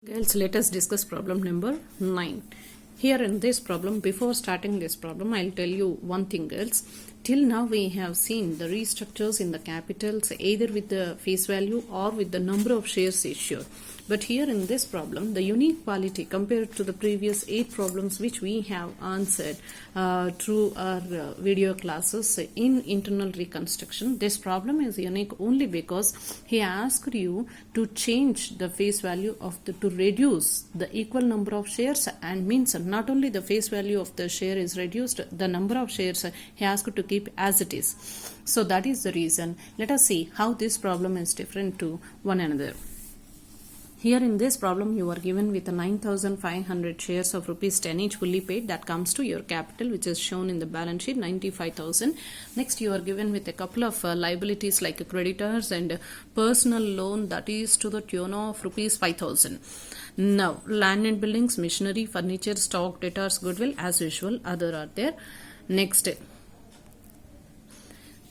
Girls, let us discuss problem number 9. Here in this problem, before starting this problem, I'll tell you one thing, girls. Till now we have seen the restructures in the capitals either with the face value or with the number of shares issued. But here in this problem, the unique quality compared to the previous 8 problems which we have answered through our video classes in internal reconstruction, this problem is unique only because he asked you to change the face value of to reduce the equal number of shares, and means not only the face value of the share is reduced, the number of shares he asked to keep as it is. So that is the reason. Let us see how this problem is different to one another. Here in this problem, you are given with 9,500 shares of rupees 10 each fully paid. That comes to your capital, which is shown in the balance sheet, 95,000. Next, you are given with a couple of liabilities like creditors and personal loan, that is to the tune of rupees 5,000. Now, land and buildings, machinery, furniture, stock, debtors, goodwill, as usual, other are there. Next,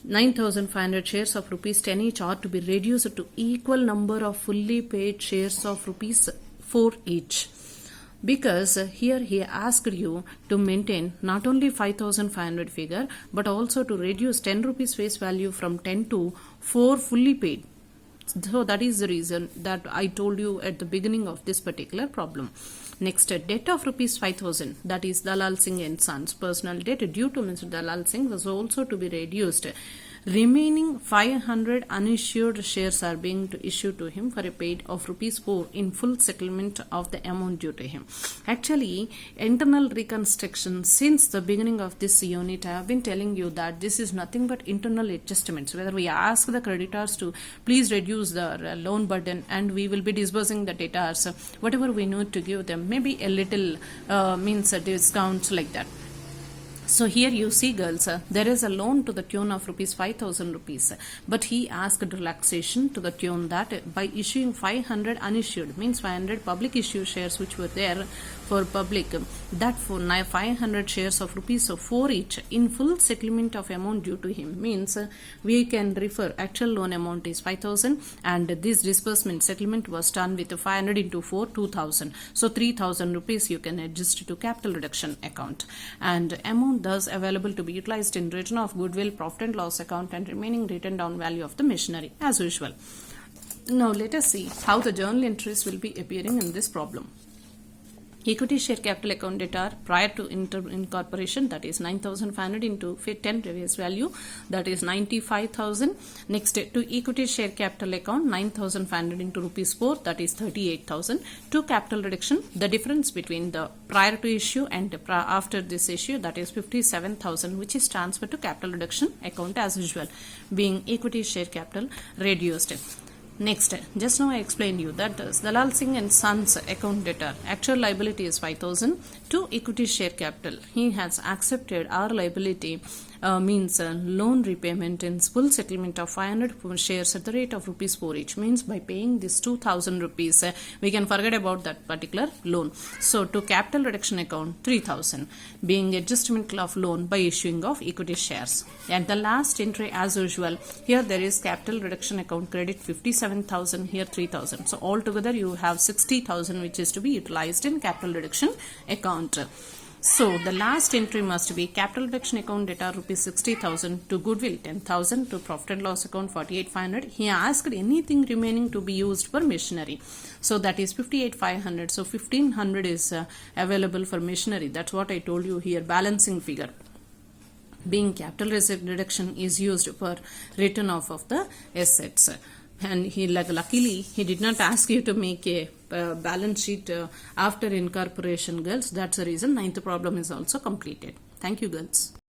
9,500 shares of rupees 10 each are to be reduced to equal number of fully paid shares of rupees 4 each. Because here he asked you to maintain not only 5,500 figure but also to reduce 10 rupees face value from 10 to 4 fully paid. So that is the reason that I told you at the beginning of this particular problem. Next, debt of rupees 5,000, that is Dalal Singh and Sons personal debt due to Mr. Dalal Singh was also to be reduced. Remaining 500 unissued shares are being issued to him for a paid of rupees 4 in full settlement of the amount due to him. Actually, internal reconstruction, since the beginning of this unit, I have been telling you that this is nothing but internal adjustments. Whether we ask the creditors to please reduce the loan burden and we will be disbursing the debtors, whatever we need to give them, maybe a little means a discount like that. So here you see, girls, there is a loan to the tune of rupees 5,000 rupees, but he asked relaxation to the tune that by issuing 500 unissued, means 500 public issue shares which were there for public, that for 500 shares of rupees 4 each in full settlement of amount due to him, means we can refer actual loan amount is 5,000 and this disbursement settlement was done with 500 into 4, 2,000. So 3,000 rupees you can adjust to capital reduction account, and amount thus available to be utilized in return of goodwill, profit and loss account, and remaining written down value of the machinery as usual. Now let us see how the journal entries will be appearing in this problem. Equity share capital account debtor prior to incorporation, that is 9,500 into 10 face value, that is 95,000. Next, to equity share capital account 9,500 into rupees 4, that is 38,000. To capital reduction, the difference between the prior to issue and after this issue, that is 57,000, which is transferred to capital reduction account as usual, being equity share capital reduced. Next, just now I explained you that Dalal Singh and Sons account debtor, actual liability is 5,000. To equity share capital, he has accepted our liability means loan repayment in full settlement of 500 shares at the rate of rupees 4 each, means by paying this 2,000 rupees we can forget about that particular loan. So to capital reduction account 3,000, being adjustment of loan by issuing of equity shares. At the last entry as usual, here there is capital reduction account credit 57,000, here 3,000. So altogether you have 60,000 which is to be utilized in capital reduction account. So the last entry must be capital reduction account debtor rupees 60,000, to goodwill 10,000, to profit and loss account 48,500. He asked anything remaining to be used for machinery. So that is 58,500. So 1,500 is available for machinery. That's what I told you here, balancing figure. Being capital reduction is used for return off of the assets. And he luckily he did not ask you to make a balance sheet after incorporation, girls. That's the reason 9th problem is also completed. Thank you, girls.